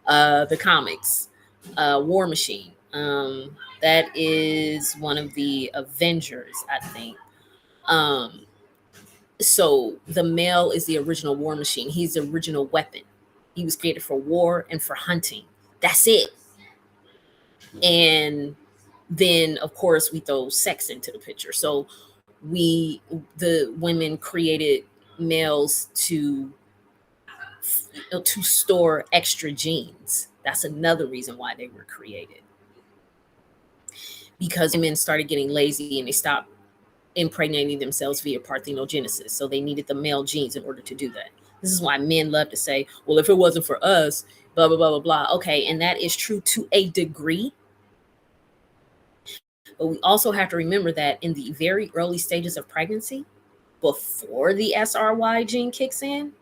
the comics, War Machine. That is one of the Avengers, I think. Um, so the male is the original war machine. He's the original weapon. He was created for war and for hunting. That's it. And then, of course, we throw sex into the picture. So the women created males to store extra genes. That's another reason why they were created. Because women started getting lazy and they stopped impregnating themselves via parthenogenesis. So they needed the male genes in order to do that. This is why men love to say, well, if it wasn't for us, blah, blah, blah, blah, blah. Okay. And that is true to a degree. But we also have to remember that in the very early stages of pregnancy, before the SRY gene kicks in,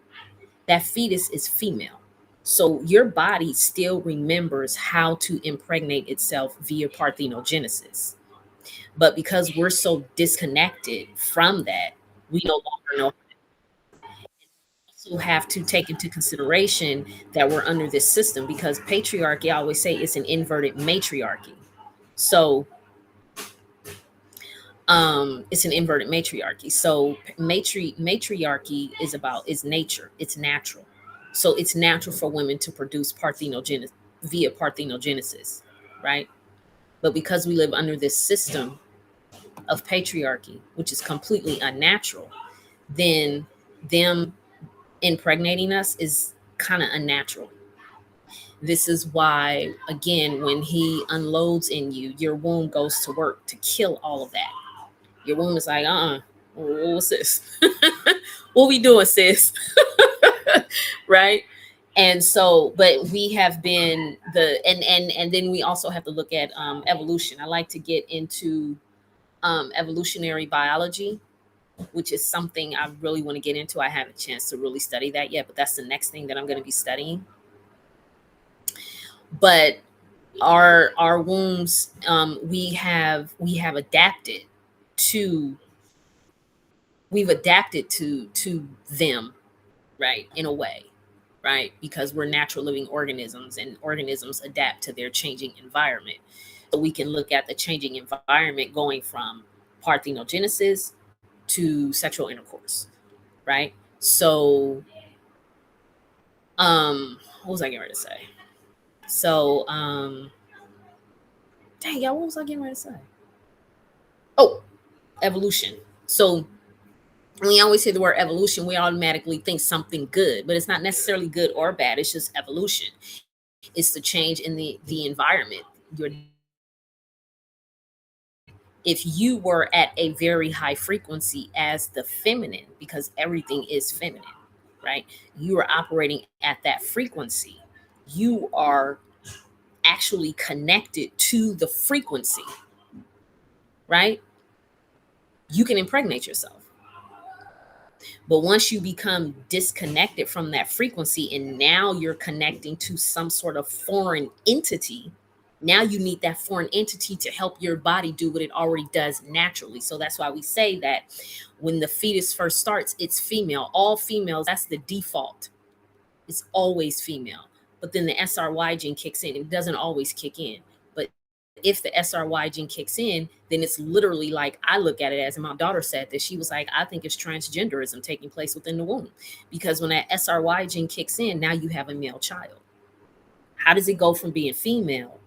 that fetus is female. So your body still remembers how to impregnate itself via parthenogenesis. But because we're so disconnected from that, we no longer know. Also have to take into consideration that we're under this system, because patriarchy, I always say, it's an inverted matriarchy. So it's an inverted matriarchy. So matriarchy is nature. It's natural. So it's natural for women to produce parthenogenesis via parthenogenesis, right? But because we live under this system of patriarchy, which is completely unnatural, then them impregnating us is kind of unnatural. This is why, again, when he unloads in you, your womb goes to work to kill all of that. Your womb is like, what's this? What we doing, sis? Right? And so, but we have been and then we also have to look at evolution. I like to get into evolutionary biology, which is something I really want to get into. I haven't a chance to really study that yet, but that's the next thing that I'm going to be studying. But our wombs, we have adapted to we've adapted to them, right, in a way, right, because we're natural living organisms, and organisms adapt to their changing environment. So we can look at the changing environment going from parthenogenesis to sexual intercourse, right? So what was I getting ready to say? So dang, y'all, what was I getting ready to say? Oh, evolution. So when we always hear the word evolution, we automatically think something good, but it's not necessarily good or bad. It's just evolution. It's the change in the environment. If you were at a very high frequency as the feminine, because everything is feminine, right? You are operating at that frequency. You are actually connected to the frequency, right? You can impregnate yourself. But once you become disconnected from that frequency and now you're connecting to some sort of foreign entity, now you need that foreign entity to help your body do what it already does naturally. So that's why we say that when the fetus first starts, it's female. All females, that's the default. It's always female. But then the SRY gene kicks in. It doesn't always kick in. But if the SRY gene kicks in, then it's literally like, I look at it as, and my daughter said this, she was like, I think it's transgenderism taking place within the womb. Because when that SRY gene kicks in, now you have a male child. How does it go from being female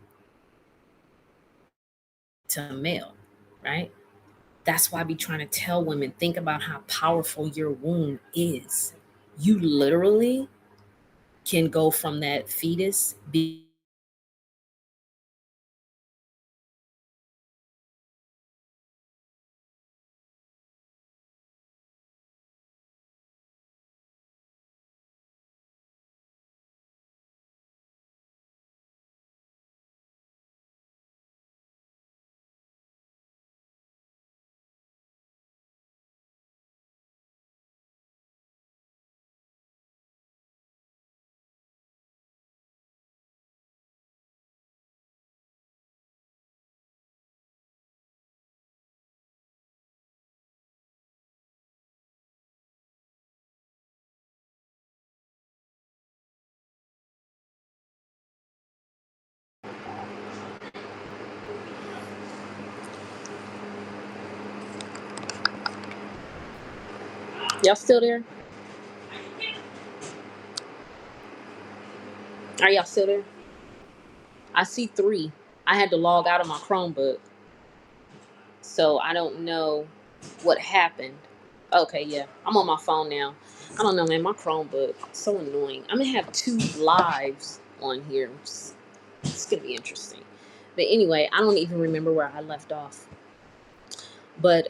to male, right? That's why I be trying to tell women, think about how powerful your womb is. You literally can go from that fetus be Y'all still there? Are y'all still there? I see 3. I had to log out of my Chromebook, so I don't know what happened. Okay, yeah, I'm on my phone now. I don't know, man. My Chromebook, so annoying. I'm gonna have 2 lives on here. It's gonna be interesting. But anyway, I don't even remember where I left off. But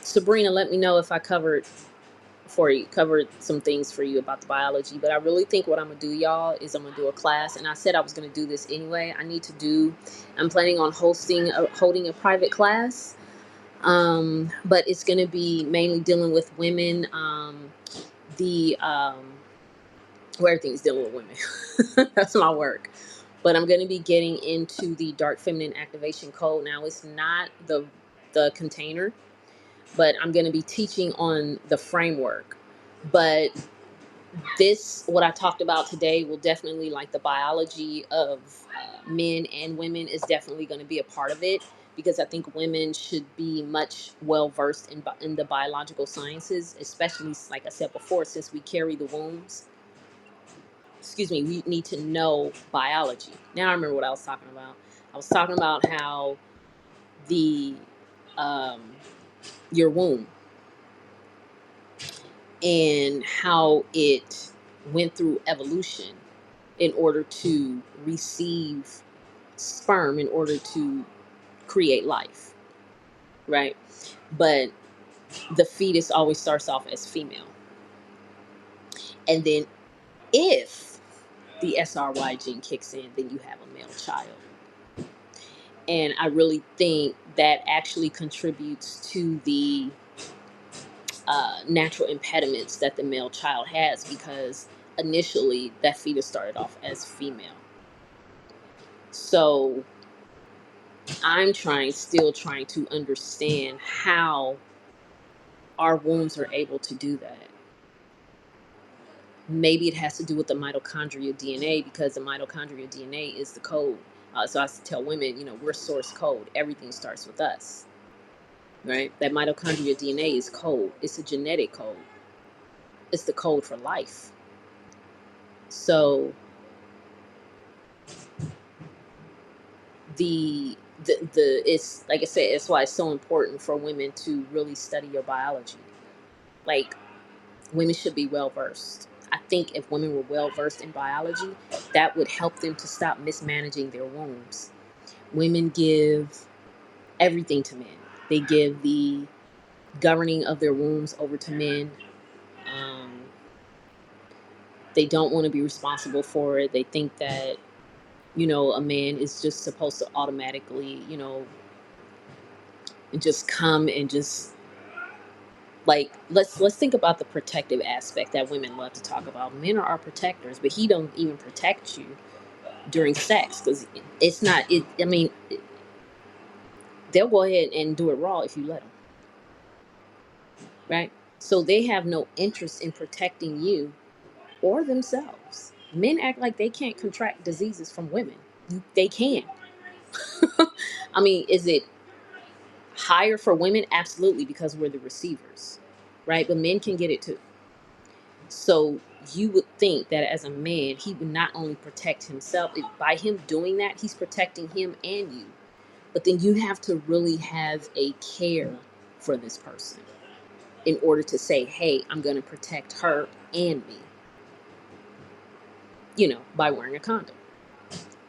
Sabrina, let me know if I covered some things for you about the biology. But I really think what I'm gonna do, y'all, is I'm gonna do a class, and I said I was gonna do this anyway. I'm planning on holding a private class, but it's gonna be mainly dealing with women, the where everything's dealing with women. That's my work. But I'm gonna be getting into the dark feminine activation code. Now, it's not the container, but I'm going to be teaching on the framework. But what I talked about today will definitely, like the biology of men and women, is definitely going to be a part of it, because I think women should be much well versed in the biological sciences, especially, like I said before, since we carry the wombs. Excuse me, we need to know biology. Now I remember what I was talking about. I was talking about how the um, your womb, and how it went through evolution in order to receive sperm in order to create life, right? But the fetus always starts off as female. And then if the SRY gene kicks in, then you have a male child. And I really think that actually contributes to the natural impediments that the male child has, because initially that fetus started off as female. So I'm still trying to understand how our wombs are able to do that. Maybe it has to do with the mitochondrial DNA, because the mitochondrial DNA is the code. So I tell women, we're source code. Everything starts with us, right? That mitochondrial DNA is code. It's a genetic code. It's the code for life. So it's like I said, it's why it's so important for women to really study your biology. Like, women should be well versed. I think if women were well versed in biology, that would help them to stop mismanaging their wombs. Women give everything to men. They give the governing of their wombs over to men. Um, they don't want to be responsible for it. They think that, a man is just supposed to automatically, just come and just, like, let's think about the protective aspect that women love to talk about. Men are our protectors, but he don't even protect you during sex, because it's not it. I mean, they'll go ahead and do it raw if you let them, right? So they have no interest in protecting you or themselves. Men act like they can't contract diseases from women. They can. I mean, is it higher for women? Absolutely, because we're the receivers, right? But men can get it too. So you would think that as a man, he would not only protect himself, by him doing that, he's protecting him and you. But then you have to really have a care for this person in order to say, hey, I'm going to protect her and me, by wearing a condom,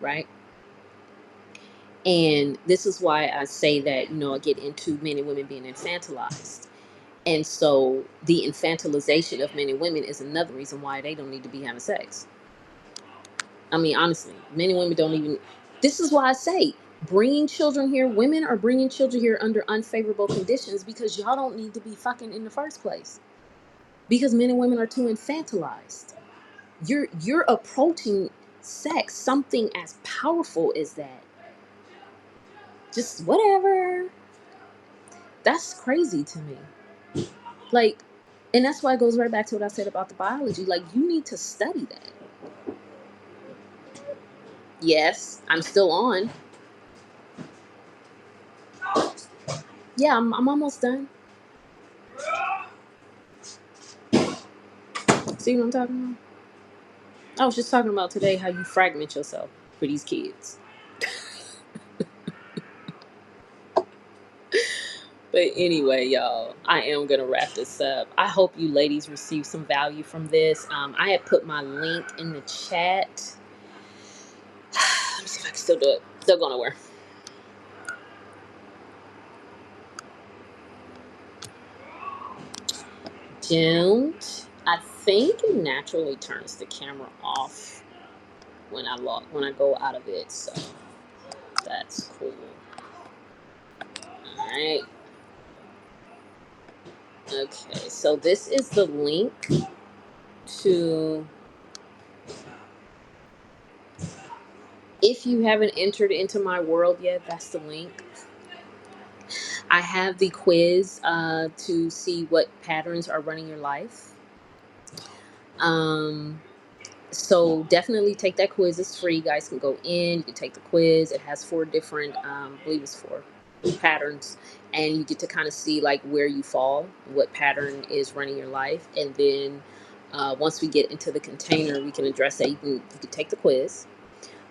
right? And this is why I say that, I get into men and women being infantilized. And so the infantilization of men and women is another reason why they don't need to be having sex. I mean, honestly, men and women don't even. This is why I say bringing children here, women are bringing children here under unfavorable conditions because y'all don't need to be fucking in the first place. Because men and women are too infantilized. You're approaching sex, something as powerful as that. Just whatever. That's crazy to me. Like, and that's why it goes right back to what I said about the biology. Like, you need to study that. Yes, I'm still on. Yeah, I'm almost done. See what I'm talking about? I was just talking about today how you fragment yourself for these kids. But anyway, y'all, I am going to wrap this up. I hope you ladies receive some value from this. I had put my link in the chat. Let me see if I can still do it. Still going nowhere. Don't. I think it naturally turns the camera off when I go out of it. So that's cool. All right. Okay, so this is the link to, if you haven't entered into my world yet, that's the link. I have the quiz to see what patterns are running your life. So definitely take that quiz. It's free. You guys can go in. You can take the quiz. It has 4 different, I believe it's 4 patterns, and you get to kind of see like where you fall, what pattern is running your life, and then once we get into the container, we can address that. You can take the quiz.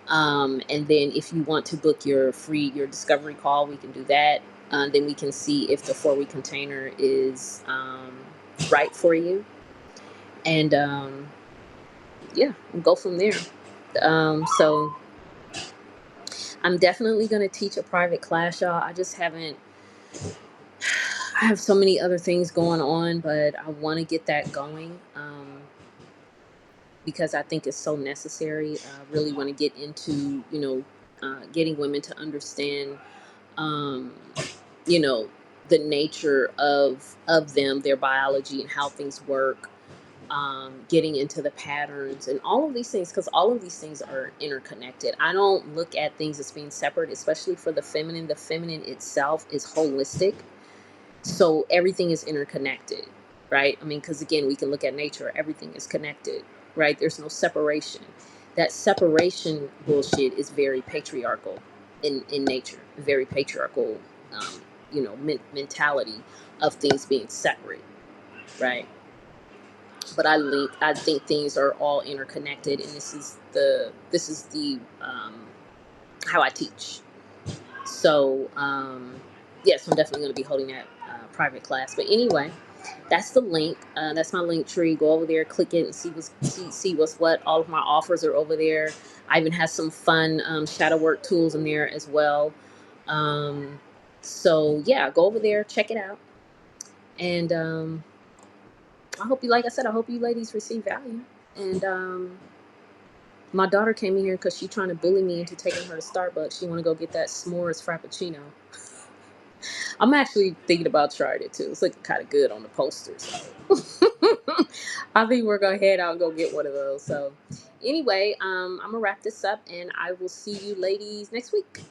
And then if you want to book your discovery call, we can do that. Then we can see if the 4-week container is right for you. And yeah, we'll go from there. So I'm definitely going to teach a private class, y'all. I just haven't. I have so many other things going on, but I want to get that going because I think it's so necessary. I really want to get into, getting women to understand, you know, the nature of them, their biology, and how things work. Getting into the patterns and all of these things, because all of these things are interconnected. I don't look at things as being separate, especially for the feminine. The feminine itself is holistic. So everything is interconnected, right? I mean, because again, we can look at nature, everything is connected, right? There's no separation. That separation bullshit is very patriarchal in nature, very patriarchal, mentality of things being separate, right? But I think things are all interconnected, and this is the how I teach. So yes, I'm definitely going to be holding that private class. But anyway, that's the link. That's my link tree. Go over there, click it, and see what's what. All of my offers are over there. I even have some fun shadow work tools in there as well. So yeah, go over there, check it out, and I hope you, like I said, I hope you ladies receive value. And my daughter came in here because she's trying to bully me into taking her to Starbucks. She want to go get that s'mores frappuccino. I'm actually thinking about trying it too. It's looking kind of good on the posters. So. I think we're going to head out and go get one of those. So anyway, I'm going to wrap this up, and I will see you ladies next week.